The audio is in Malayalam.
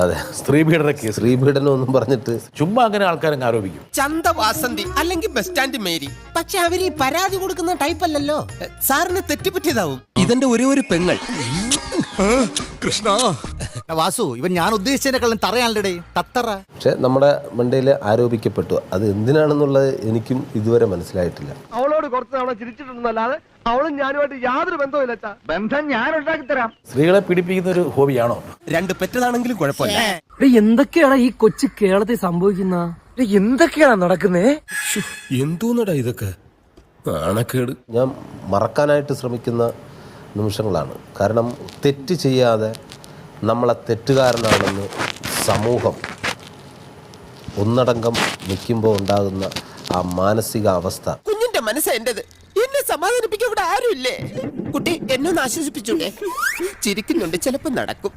അതെ, സ്ത്രീപീഡനം ഒന്നും പറഞ്ഞിട്ട് ചുമ്മാ അങ്ങനെ ആൾക്കാരങ്ങ് ആരോപിക്കും. ചന്തവാസന്തി അല്ലെങ്കിൽ ബസ് സ്റ്റാൻഡ് മേരി. പക്ഷെ അവര് ഈ പരാതി കൊടുക്കുന്ന ടൈപ്പ് അല്ലല്ലോ. സാറിന് തെറ്റുപറ്റിയതാവും. ഇതെന്റെ ഒരേ ഒരു പെങ്ങൾ. കൃഷ്ണ വാസു, ഇവൻ ഞാൻ ഉദ്ദേശിച്ചതിനെക്കാളും തറയാണല്ലേ തത്തറ. പക്ഷെ നമ്മുടെ മണ്ടയിൽ ആരോപിക്കപ്പെട്ടു. അത് എന്തിനാണെന്നുള്ളത് എനിക്കും ഇതുവരെ മനസ്സിലായിട്ടില്ല. അവളോട് കുറച്ച് തവണ ചിരിച്ചിട്ടുണ്ടെന്നല്ലാതെ അവളും ഞാനുമായിട്ട് യാതൊരു ബന്ധവുമില്ല. ബന്ധം ഞാൻ ഉണ്ടാക്കി തരാം. സ്ത്രീകളെ പീഡിപ്പിക്കുന്ന ഒരു ഹോബിയാണോ? രണ്ട് പെറ്റതാണെങ്കിലും കുഴപ്പമില്ല. എന്തൊക്കെയാണ് ഈ കൊച്ചു കേരളത്തിൽ സംഭവിക്കുന്ന? എന്തൊക്കെയാണ് നടക്കുന്നേ? എന്തോന്നടാ ഇതൊക്കെ? നാണക്കേട്. ഞാൻ മറക്കാനായിട്ട് ശ്രമിക്കുന്ന നിമിഷങ്ങളാണ്. കാരണം തെറ്റ് ചെയ്യാതെ നമ്മളെ തെറ്റുകാരനാണെന്ന് സമൂഹം ഒന്നടങ്കം നിൽക്കുമ്പോൾ ഉണ്ടാകുന്ന ആ മാനസിക അവസ്ഥ. കുഞ്ഞിന്റെ മനസ്സ് എന്റേത്. എന്നെ സമാധാനിപ്പിക്കാൻ ഇവിടെ ആരുമില്ലേ? കുട്ടി എന്നെ ഒന്ന് ആശ്വസിപ്പിച്ചൂടെ? ചിരിക്കുന്നുണ്ട്, ചിലപ്പോ നടക്കും.